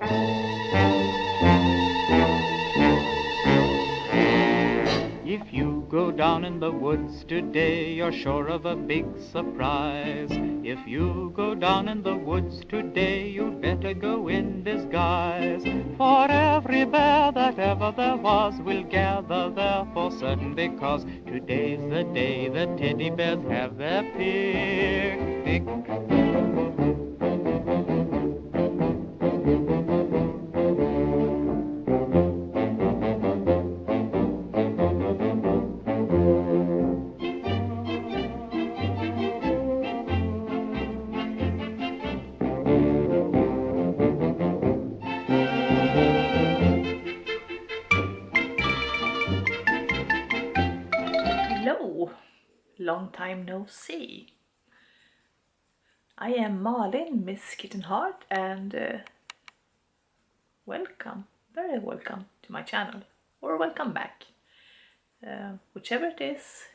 If you go down in the woods today, you're sure of a big surprise. If you go down in the woods today, you better go in disguise. For every bear that ever there was will gather there for certain, because today's the day the teddy bears have their picnic. Hello, long time no see. I am Malin, Miss Kitten Heart, and welcome, very welcome to my channel, or welcome back. Whichever it is,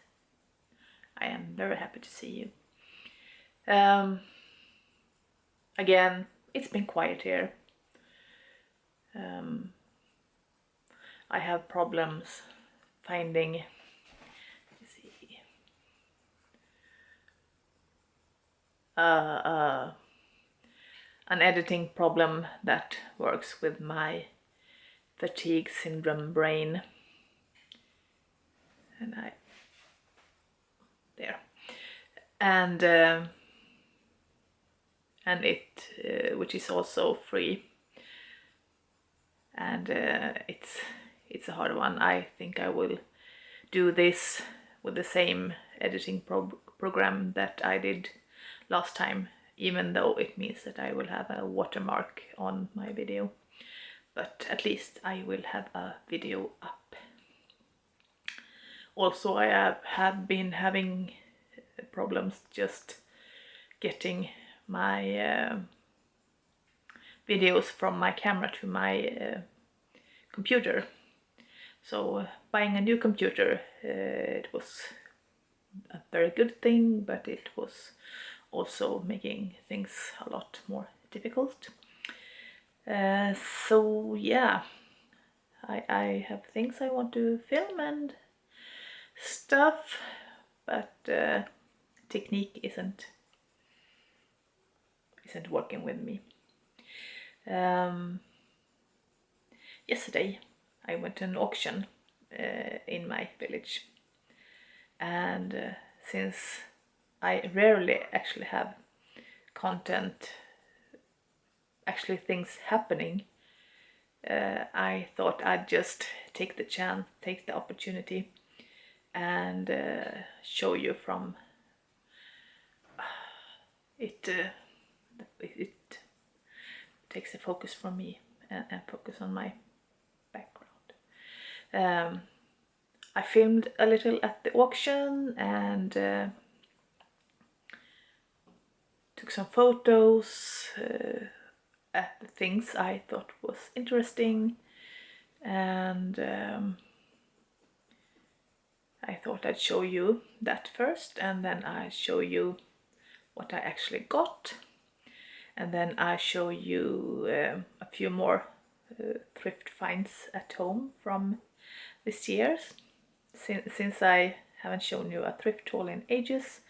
I am very happy to see you. Again, it's been quiet here. I have problems finding, an editing problem that works with my fatigue syndrome brain. And it which is also free, and it's a hard one. I think I will do this with the same editing program that I did last time, even though it means that I will have a watermark on my video, but at least I will have a video up. Also, I have been having problems just getting my videos from my camera to my computer. So buying a new computer, it was a very good thing, but it was also making things a lot more difficult. So yeah, I have things I want to film and stuff, but technique isn't working with me. Yesterday I went to an auction in my village, and since I rarely actually have content, actually things happening, I thought I'd just take the chance, take the opportunity, and show you from it. It takes the focus from me and focus on my background. I filmed a little at the auction and took some photos at the things I thought was interesting, and I thought I'd show you that first, and then I show you what I actually got, and then I show you a few more thrift finds at home from this year, since I haven't shown you a thrift haul in ages.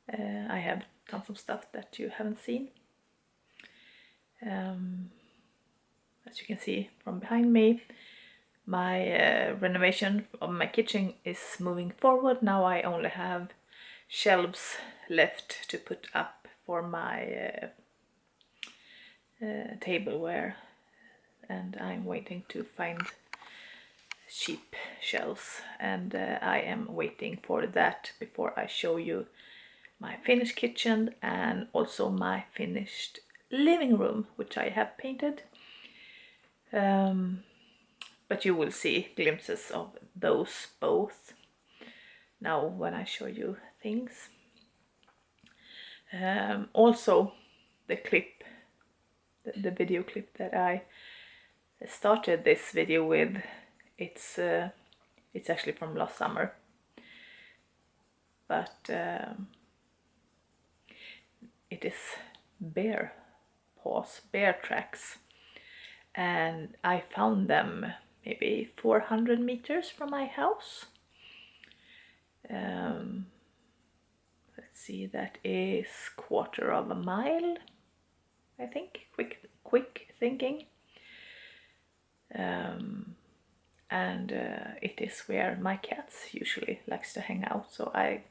I have tons of stuff that you haven't seen. As you can see from behind me, my renovation of my kitchen is moving forward. Now I only have shelves left to put up for my tableware, and I'm waiting to find cheap shelves, and I am waiting for that before I show you my finished kitchen and also my finished living room, which I have painted. But you will see glimpses of those both now when I show you things. Also, the clip, the video clip that I started this video with, it's actually from last summer, but it is bear paws, bear tracks, and I found them maybe 400 meters from my house. Let's see, that is quarter of a mile, I think, quick thinking. And it is where my cats usually likes to hang out, so I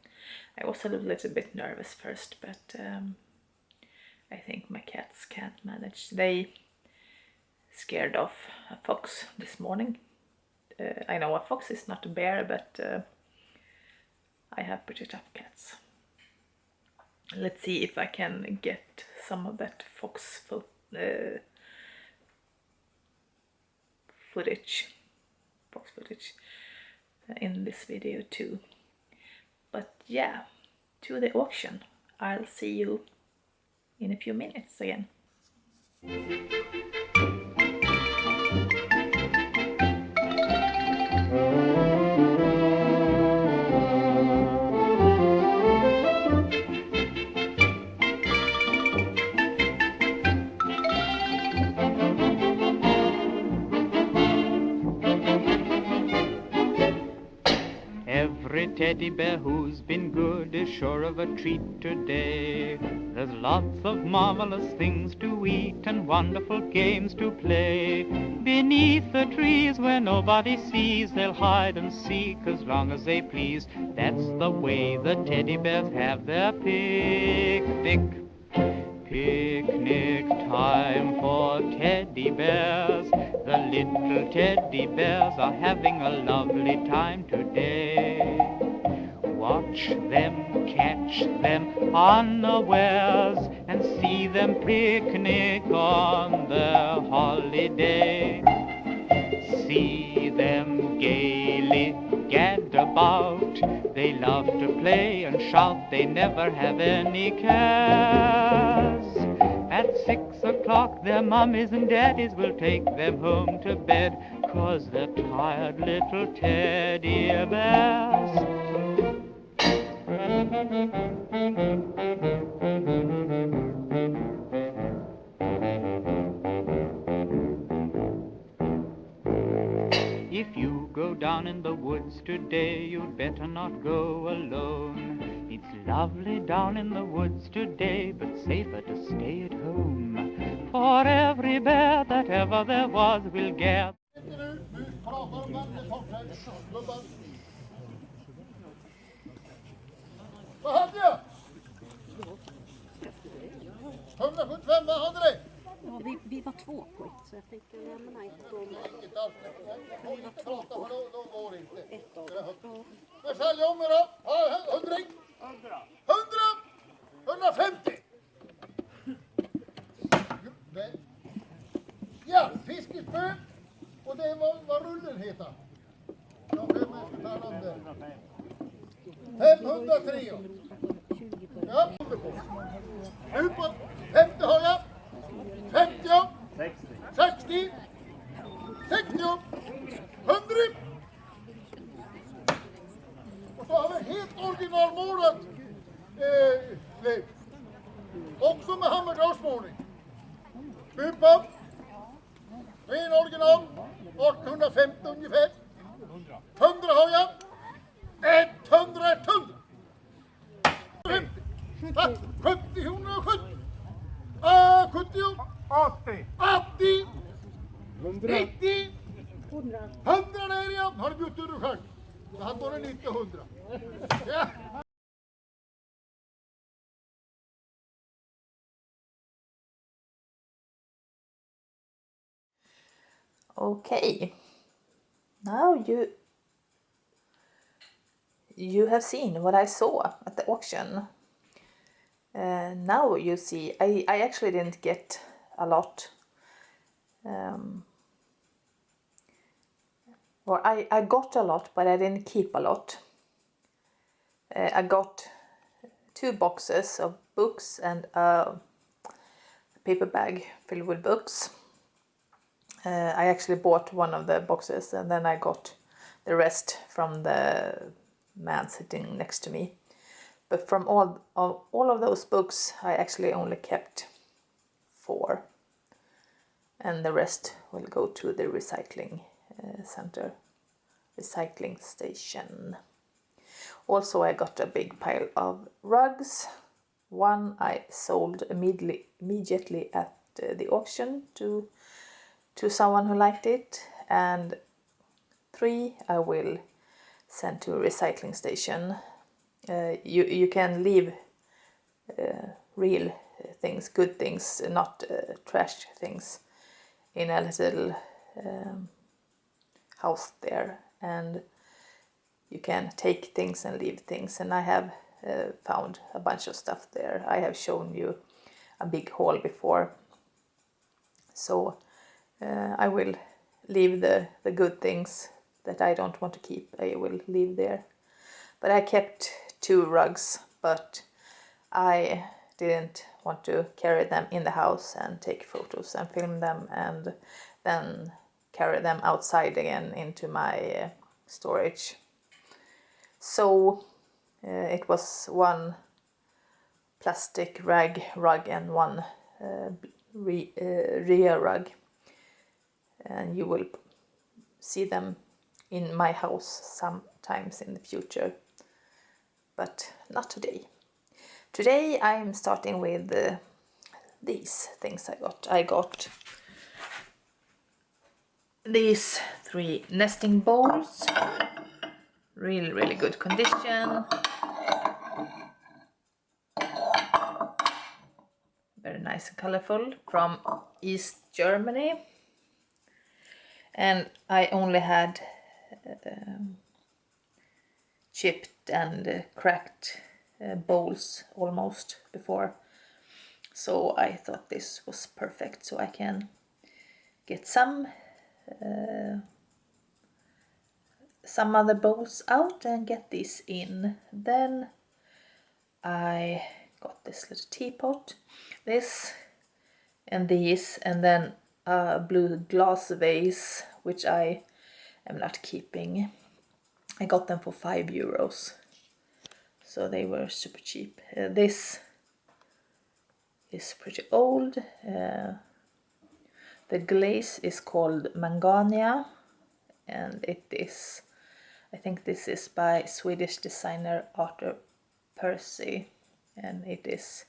was a little bit nervous first, but I think my cats can't manage. They scared off a fox this morning. I know a fox is not a bear, but I have pretty tough cats. Let's see if I can get some of that fox footage in this video too. But yeah, to the auction. I'll see you in a few minutes again. Every teddy bear who's been good is sure of a treat today. There's lots of marvelous things to eat and wonderful games to play. Beneath the trees where nobody sees, they'll hide and seek as long as they please. That's the way the teddy bears have their picnic. Picnic time for teddy bears. The little teddy bears are having a lovely time today. Watch them, catch them unawares, and see them picnic on their holiday. See them gaily gad about. They love to play and shout, they never have any cares. At 6 o'clock their mummies and daddies will take them home to bed, 'cause they're tired little teddy bears. If you go down in the woods today, you'd better not go alone. It's lovely down in the woods today, but safer to stay at home. For every bear that ever there was will gather. Vad hade jag? 175, vad hade det? Ja, vi var två på ett, så jag tänker lämna ett om... Vi var två på då går det inte. Ett av dem. Men sälj om er då. Ja, 100. 150. Ja, fiskespö. Och det var vad rullen heter. Jag vet inte vad om det. 503. Ja. Ut på 50 har jag. 50. 60. 60. 100. Och så har vi helt originalmålat släp. Också med hammerglasmålning. Bupa. Ren original. 1850 ungefär. 100 har jag. 100. 50. 70, 170. 70. 80. 80. 90. 100 där ja. Har du bjudit ur själv? Jag hade bara 900. Ja. Okay, now you have seen what I saw at the auction. Now you see I actually didn't get a lot. Or I got a lot, but I didn't keep a lot. I got 2 boxes of books and a paper bag filled with books. I actually bought one of the boxes and then I got the rest from the man sitting next to me. But from all of those books I actually only kept 4. and the rest will go to the recycling station. Also, I got a big pile of rugs. One I sold immediately at the auction to someone who liked it, and 3 I will send to a recycling station. You can leave real things, good things, not trash things, in a little house there, and you can take things and leave things, and I have found a bunch of stuff there. I have shown you a big haul before, so I will leave the good things that I don't want to keep. I will leave there. But I kept 2 rugs, but I didn't want to carry them in the house and take photos and film them and then carry them outside again into my storage. So it was 1 plastic rug and 1 rear rug, and you will see them in my house sometimes in the future, but not today. Today I'm starting with these things I got. I got these 3 nesting bowls, really good condition, very nice and colorful, from East Germany, and I only had chipped and cracked bowls almost before, so I thought this was perfect, so I can get some other bowls out and get these in. Then I got this little teapot, this and these, and then a blue glass vase which I am not keeping. I got them for €5, so they were super cheap. This is pretty old. The glaze is called Mangania, and it is, I think this is by Swedish designer Arthur Percy, and it is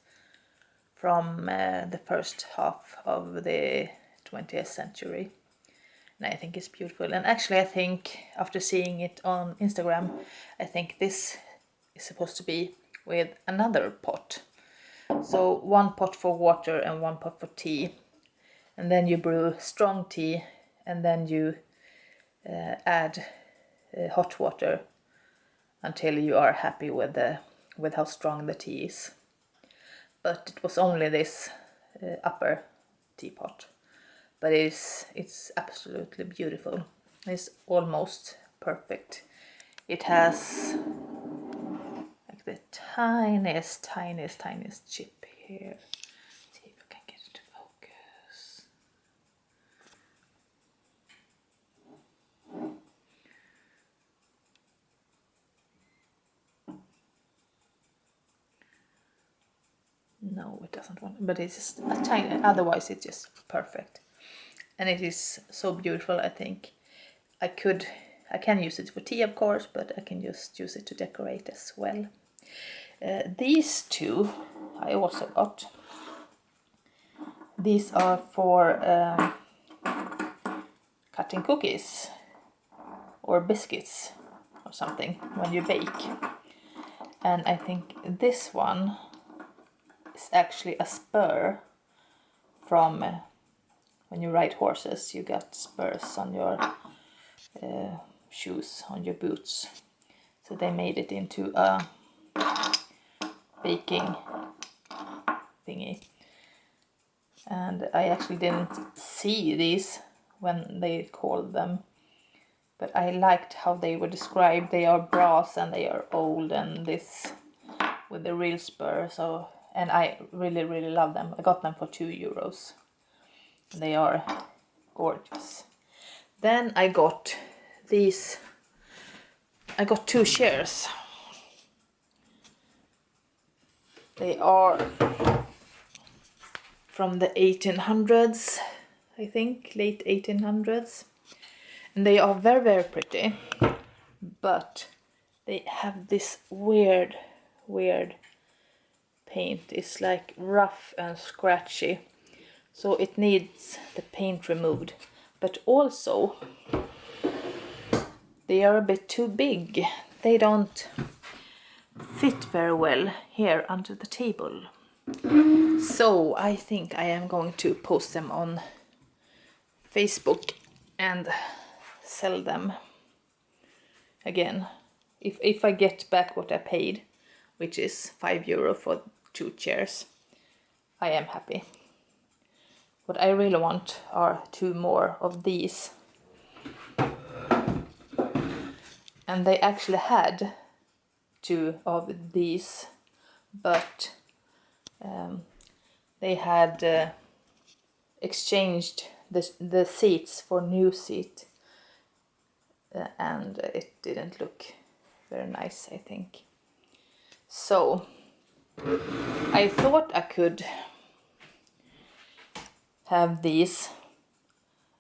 from the first half of the 20th century. And I think it's beautiful, and actually I think after seeing it on Instagram, I think this is supposed to be with another pot. So 1 pot for water and 1 pot for tea, and then you brew strong tea, and then you add hot water until you are happy with how strong the tea is. But it was only this upper teapot. But it's absolutely beautiful. It's almost perfect. It has like the tiniest chip here. See if I can get it to focus. No, it doesn't want, but it's just a tiny, otherwise it's just perfect. And it is so beautiful. I think I can use it for tea, of course, but I can just use it to decorate as well. These 2 I also got. These are for cutting cookies or biscuits or something when you bake. And I think this one is actually a spur from when you ride horses. You got spurs on your shoes, on your boots. So they made it into a baking thingy. And I actually didn't see these when they called them, but I liked how they were described. They are brass and they are old, and this with the real spur. So, and I really love them. I got them for €2. They are gorgeous. Then I got these. I got 2 chairs. They are from the 1800s. I think, late 1800s. And they are very, very pretty, but they have this weird paint. It's like rough and scratchy, so it needs the paint removed. But also, they are a bit too big. They don't fit very well here under the table. So I think I am going to post them on Facebook and sell them again. If I get back what I paid, which is €5 for 2 chairs, I am happy. What I really want are 2 more of these. And they actually had 2 of these, but they had exchanged the seats for new seat, and it didn't look very nice, I think. So I thought I could have these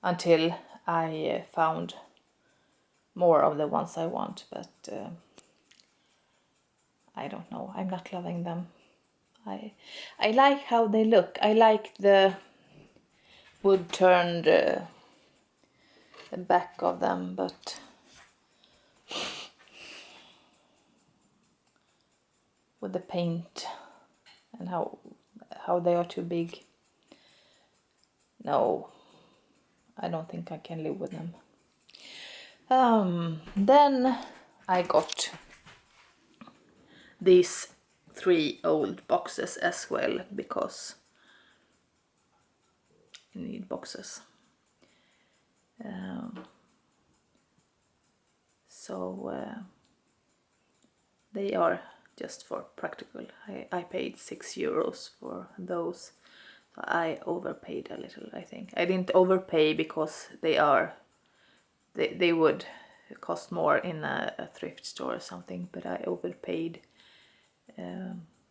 until I found more of the ones I want, but I don't know. I'm not loving them. I like how they look. I like the wood turned the back of them, but with the paint and how they are too big. No, I don't think I can live with them. Then I got these 3 old boxes as well, because you need boxes. So they are just for practical. I paid €6 for those. So I overpaid a little, I think. I didn't overpay because they would cost more in a thrift store or something, but I overpaid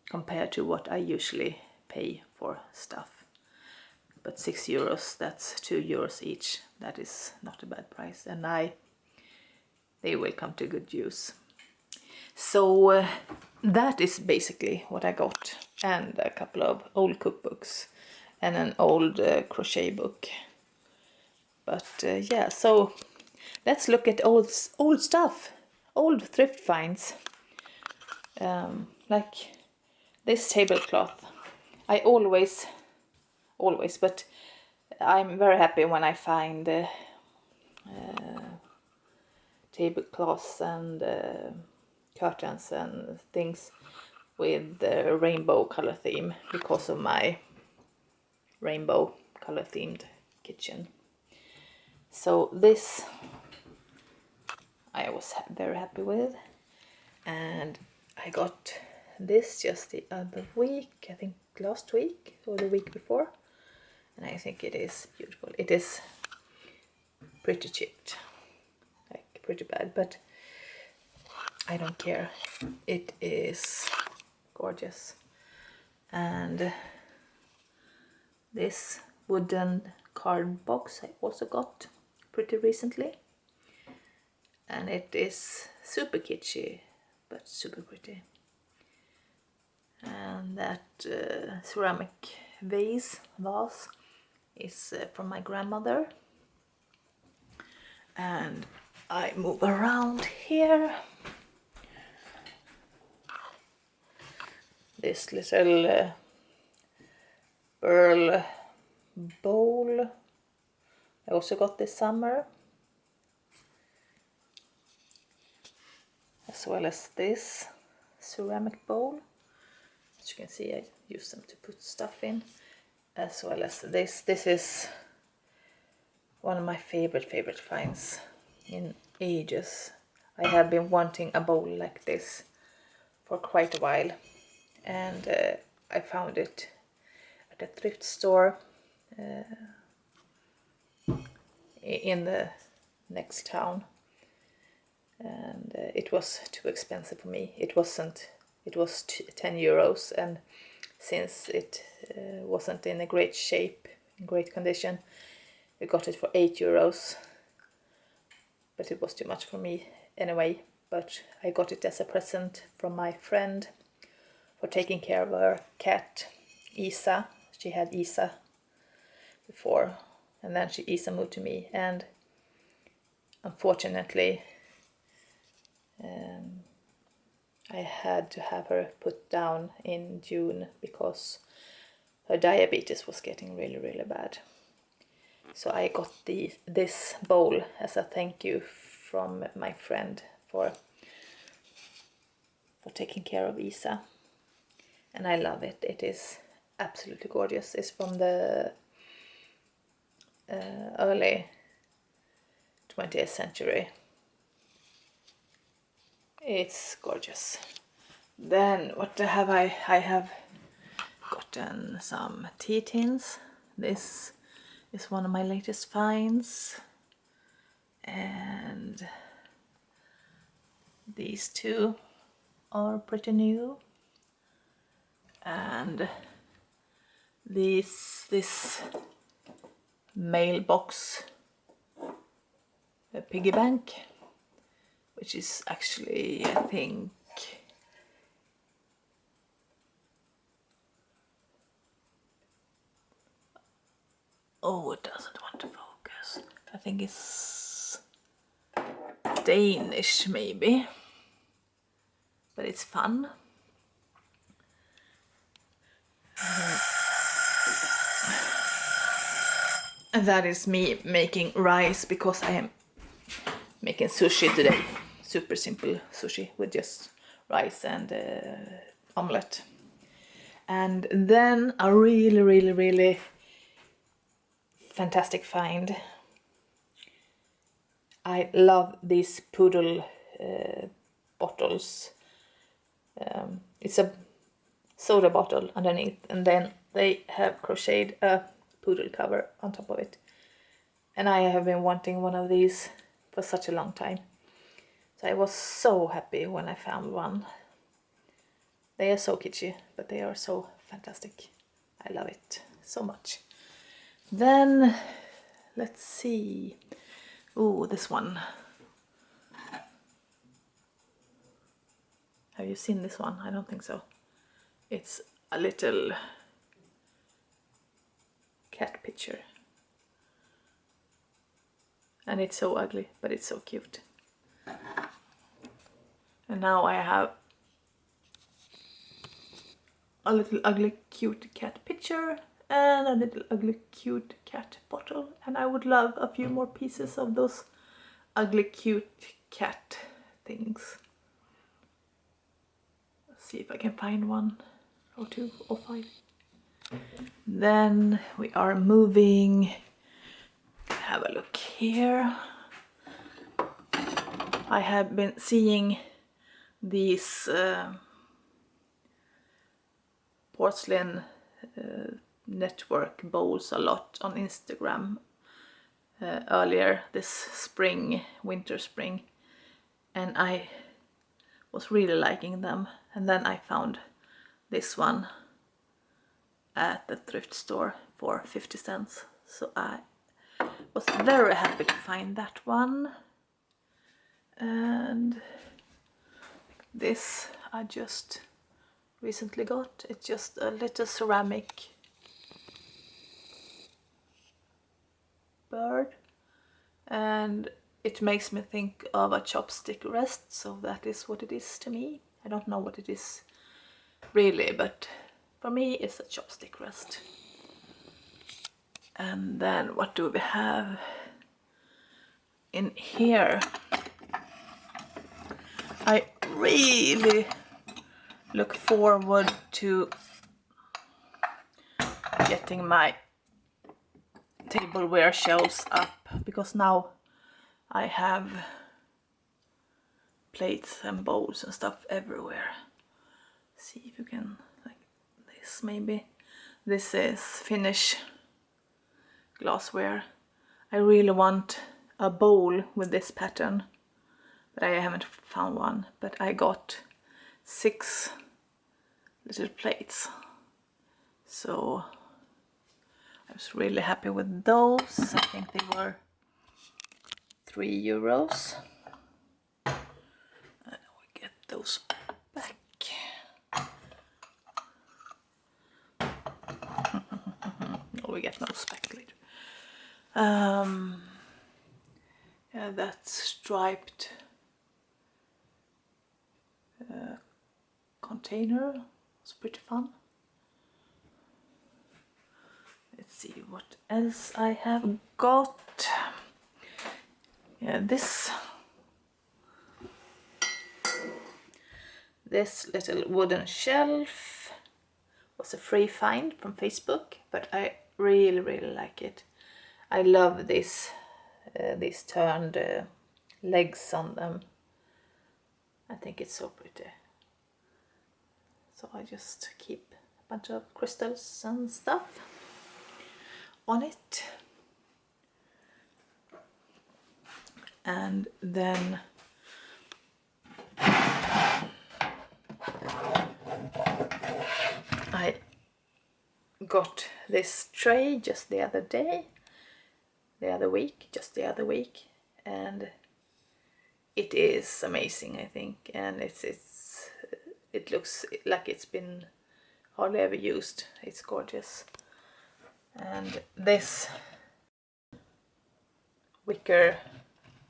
compared to what I usually pay for stuff. But €6, that's €2 each. That is not a bad price, and they will come to good use. So that is basically what I got, and a couple of old cookbooks and an old crochet book. But yeah, so let's look at old stuff, old thrift finds. Like this tablecloth. I always, but I'm very happy when I find tablecloths and curtains and things with the rainbow color theme, because of my rainbow color themed kitchen. So this I was very happy with, and I got this just the other week, I think last week or the week before, and I think it is beautiful. It is pretty chipped, like pretty bad, but I don't care. It is gorgeous. And this wooden card box I also got pretty recently, and it is super kitschy but super pretty. And that ceramic vase is from my grandmother. And I move around here. This little pearl bowl I also got this summer, as well as this ceramic bowl. As you can see, I use them to put stuff in, as well as this. This is one of my favorite finds in ages. I have been wanting a bowl like this for quite a while, and I found it at a thrift store in the next town, and it was too expensive for me. It wasn't. It was €10, and since it wasn't in a great shape, in great condition, We got it for €8, but it was too much for me anyway. But I got it as a present from my friend for taking care of her cat, Isa. She had Isa before, and then Isa moved to me, and unfortunately I had to have her put down in June because her diabetes was getting really, really bad. So I got this bowl as a thank you from my friend for taking care of Isa. And I love it. It is absolutely gorgeous. It's from the early 20th century. It's gorgeous. Then what have I? I have gotten some tea tins. This is one of my latest finds. And these two are pretty new. And this mailbox, a piggy bank, which is actually, I think, oh, it doesn't want to focus. I think it's Danish maybe, but it's fun. And that is me making rice because I am making sushi today. Super simple sushi with just rice and omelette. And then a really, really, really fantastic find. I love these poodle bottles. It's a soda bottle underneath, and then they have crocheted a poodle cover on top of it. And I have been wanting one of these for such a long time. So I was so happy when I found one. They are so kitschy, but they are so fantastic. I love it so much. Then, let's see. Oh, this one. Have you seen this one? I don't think so. It's a little cat picture. And it's so ugly, but it's so cute. And now I have a little ugly cute cat picture and a little ugly cute cat bottle. And I would love a few more pieces of those ugly cute cat things. Let's see if I can find one or two or five. Then we are moving. Have a look here. I have been seeing these porcelain network bowls a lot on Instagram earlier this spring, winter spring, and I was really liking them. And then I found this one at the thrift store for 50 cents. So I was very happy to find that one. And this I just recently got. It's just a little ceramic bird, and it makes me think of a chopstick rest, so that is what it is to me. I don't know what it is really, but for me it's a chopstick rest. And then what do we have in here? I really look forward to getting my tableware shelves up, because now I have plates and bowls and stuff everywhere. See if you can, like this maybe. This is Finnish glassware. I really want a bowl with this pattern, but I haven't found one. But I got 6 little plates, so I was really happy with those. I think they were €3. And we get those back. Oh, we get those back later. Yeah, that striped container was pretty fun. Let's see what else I have got. Yeah, this little wooden shelf was a free find from Facebook, but I really like it. I love these turned legs on them. I think it's so pretty. So I just keep a bunch of crystals and stuff on it. And then I got this tray just the other week, and it is amazing, I think, and it looks like it's been hardly ever used. It's gorgeous. And this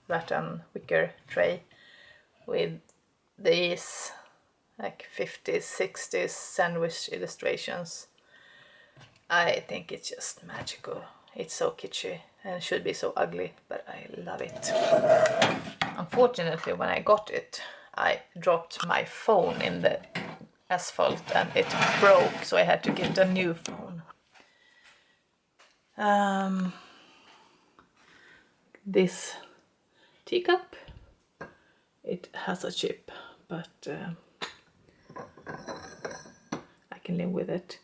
rattan wicker tray with these like 50s, 60s sandwich illustrations, I think it's just magical. It's so kitschy and should be so ugly, but I love it. Unfortunately, when I got it, I dropped my phone in the asphalt and it broke, so I had to get a new phone. This teacup, it has a chip, but I can live with it.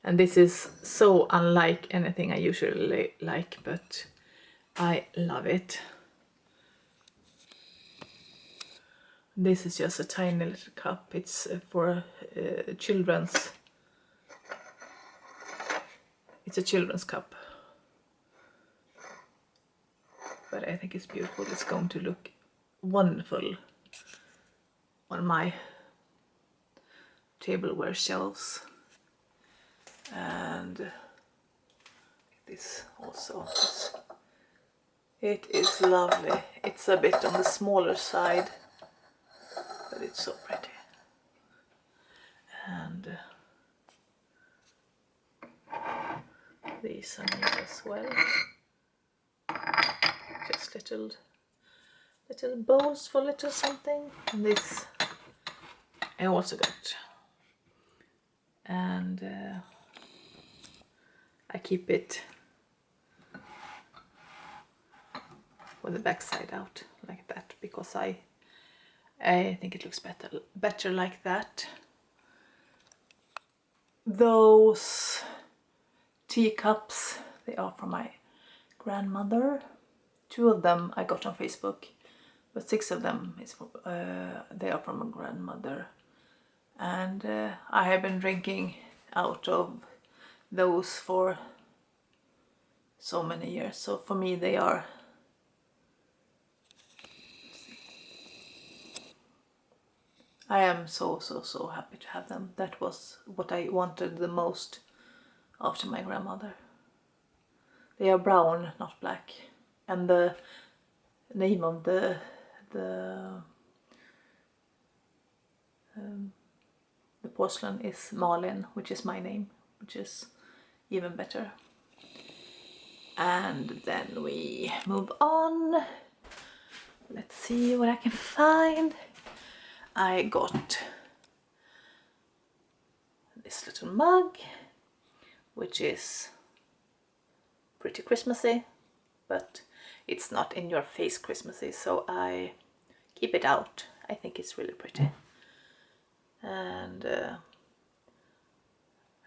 And this is so unlike anything I usually like, but I love it. This is just a tiny little cup. It's for children's. It's a children's cup. But I think it's beautiful. It's going to look wonderful on my tableware shelves. And this also. It is lovely. It's a bit on the smaller side, but it's so pretty. And these are neat as well. Just little bowls for little something. And this I also got. And I keep it with the back side out like that, because I think it looks better like that. Those teacups, they are from my grandmother. 2 of them I got on Facebook, but 6 of them is they are from my grandmother. And I have been drinking out of those for so many years. So for me they are, I am so happy to have them. That was what I wanted the most after my grandmother. They are brown, not black. And the name of the porcelain is Malin, which is my name, which is even better. And then we move on. Let's see what I can find. I got this little mug, which is pretty Christmassy, but it's not in your face Christmassy, so I keep it out. I think it's really pretty. And I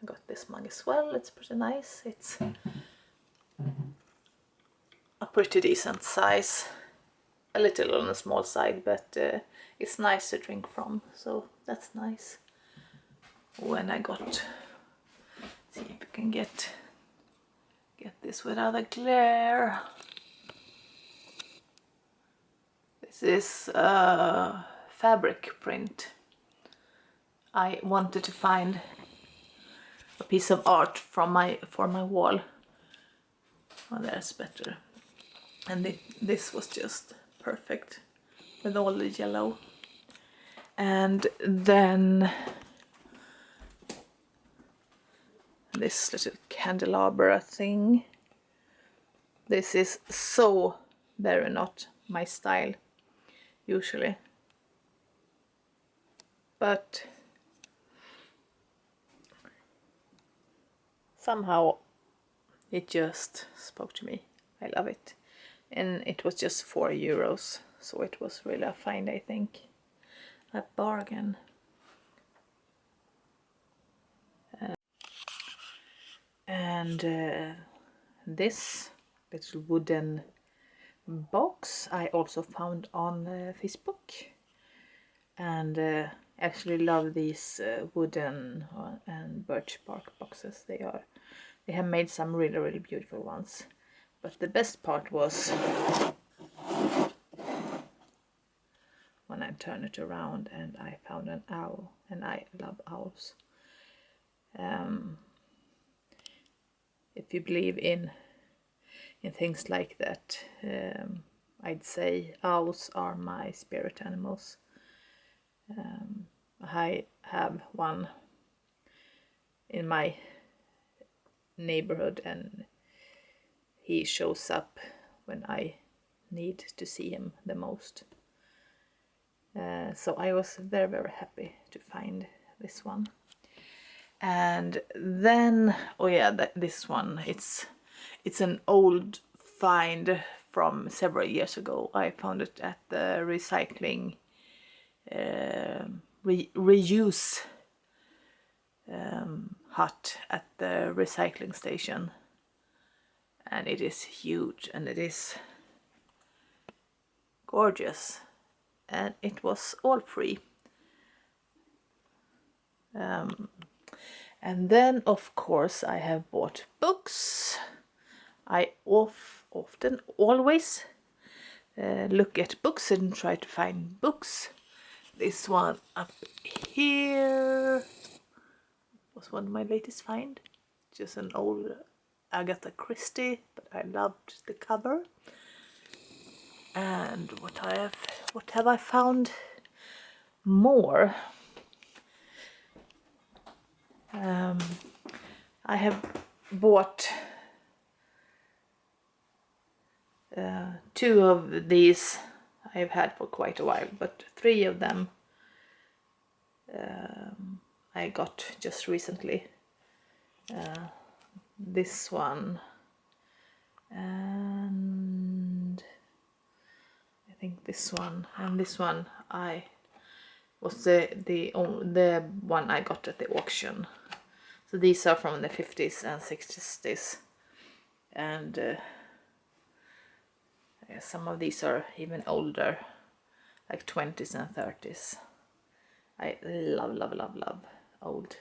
got this mug as well. It's pretty nice. It's a pretty decent size, a little on the small side, but it's nice to drink from, so that's nice. When I got, see if we can get get this without a glare. This is a fabric print. I wanted to find a piece of art for my wall. Oh, that's better. And this was just perfect with all the yellow. And then this little candelabra thing. This is so very not my style usually, but somehow it just spoke to me. I love it. And it was just €4, so it was really a find, I think. A bargain. And this little wooden box I also found on Facebook, and actually love these wooden and birch bark boxes. They have made some really beautiful ones, but the best part was when I turned it around and I found an owl, and I love owls. If you believe in things like that, I'd say owls are my spirit animals. I have one in my neighborhood, and he shows up when I need to see him the most. So I was very happy to find this one. And then, oh yeah, this one, it's an old find from several years ago. I found it at the recycling reuse hut at the recycling station, and it is huge and it is gorgeous, and it was all free. And then of course I have bought books. I often always look at books and try to find books. This one up here was one of my latest find. Just an old Agatha Christie, but I loved the cover. And what have I found more? I have bought 2 of these I've had for quite a while, but 3 of them I got just recently. This one, and I think this one, and this one I was the one I got at the auction. So these are from the 50s and 60s, and some of these are even older, like 20s and 30s. I love old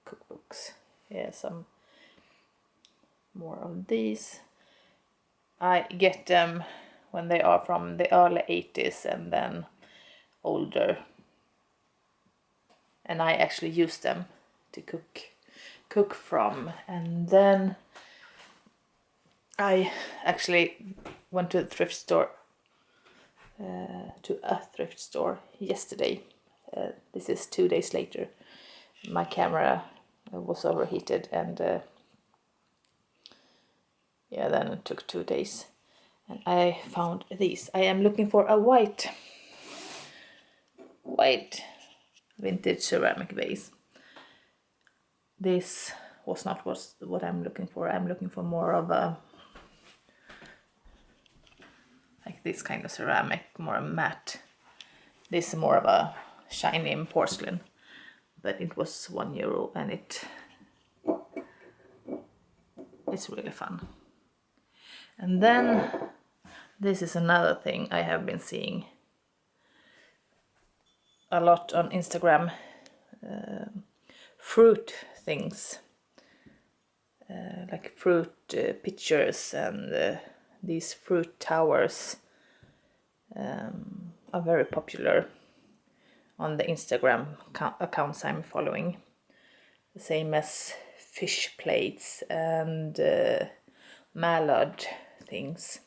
cookbooks. Yeah, some more of these. I get them when they are from the early 80s and then older, and I actually use them to cook from. And then I actually went to a thrift store yesterday. This is 2 days later. My camera was overheated, and yeah, then it took 2 days, and I found these. I am looking for a white vintage ceramic vase. This was not what I'm looking for. I'm looking for more of a, like this kind of ceramic, more matte. This is more of a shiny porcelain, but it was €1, and it's really fun. And then this is another thing I have been seeing a lot on Instagram, fruit things. like fruit pictures, and these fruit towers are very popular on the Instagram accounts I'm following. The same as fish plates and mallard things.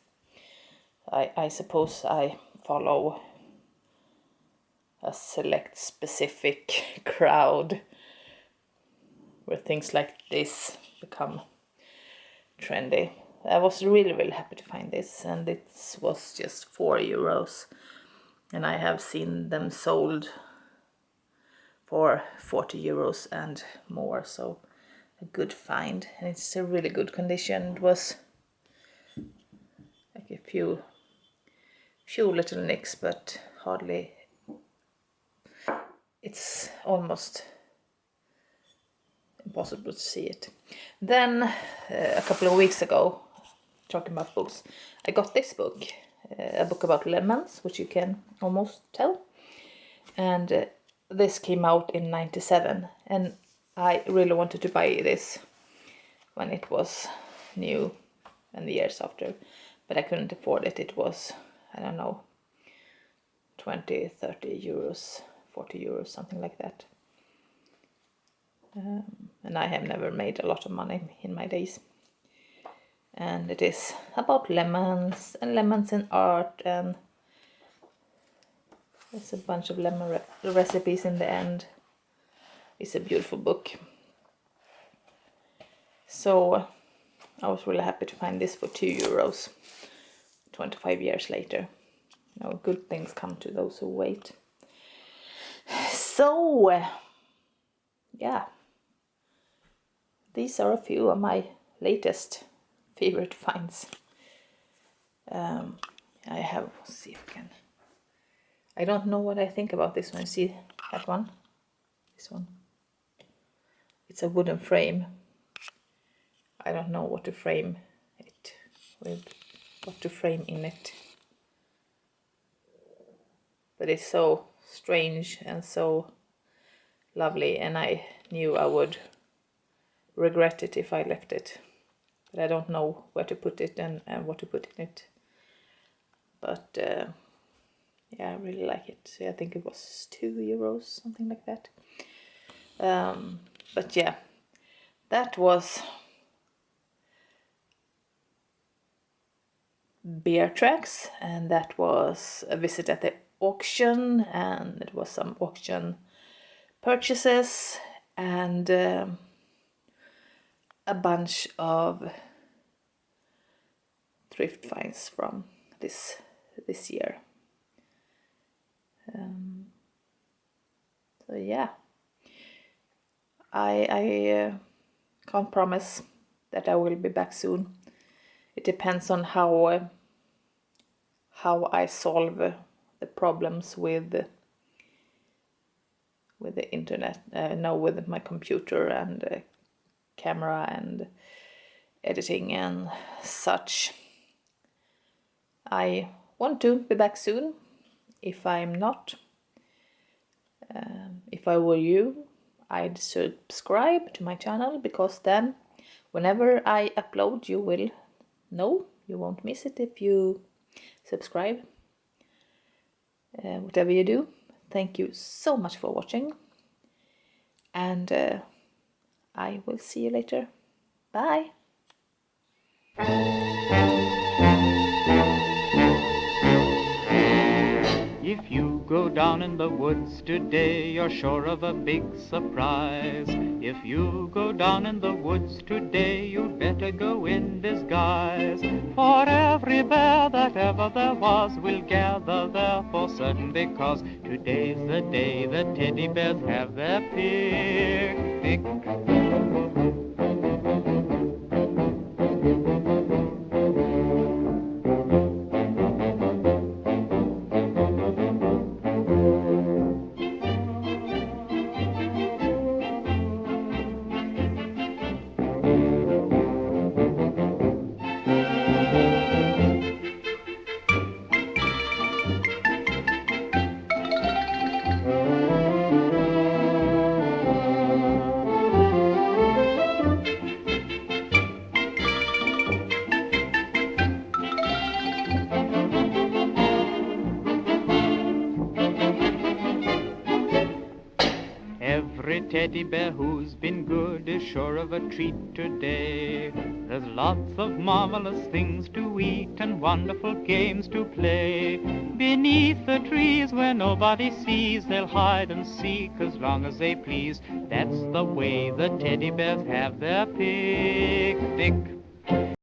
I suppose I follow a select specific crowd where things like this become trendy. I was really happy to find this, and it was just €4, and I have seen them sold for €40 and more, so a good find, and it's a really good condition. It was like a few little nicks, but hardly. It's almost impossible to see it. Then a couple of weeks ago, talking about books, I got this book, a book about lemons, which you can almost tell, and this came out in '97, and I really wanted to buy this when it was new and the years after, but I couldn't afford it. It was, I don't know, 20, 30 euros, 40 euros, something like that. And I have never made a lot of money in my days. And it is about lemons and lemons in art, and there's a bunch of lemon recipes in the end. It's a beautiful book. So I was really happy to find this for €2, 25 years later. You know, good things come to those who wait. So, yeah. These are a few of my latest favorite finds. I have, let's see if I can. I don't know what I think about this one. See that one? This one. It's a wooden frame. I don't know what to frame it with, what to frame in it. But it's so strange and so lovely, and I knew I would regret it if I left it. But I don't know where to put it and what to put in it. But yeah, I really like it. So I think it was €2, something like that. But yeah, that was beer tracks, and that was a visit at the auction, and it was some auction purchases, and a bunch of thrift finds from this year. So yeah, I can't promise that I will be back soon. It depends on how I solve the problems with the internet, with my computer and camera and editing and such. I want to be back soon. If I'm not, if I were you, I'd subscribe to my channel, because then whenever I upload, you will know. You won't miss it if you subscribe. Whatever you do, thank you so much for watching, and I will see you later. Bye. If you go down in the woods today, you're sure of a big surprise. If you go down in the woods today, you'd better go in disguise. For every bear that ever there was will gather there for certain, because today's the day the teddy bears have their picnic. Every teddy bear who's been good is sure of a treat today. There's lots of marvelous things to eat and wonderful games to play. Beneath the trees where nobody sees, they'll hide and seek as long as they please. That's the way the teddy bears have their picnic.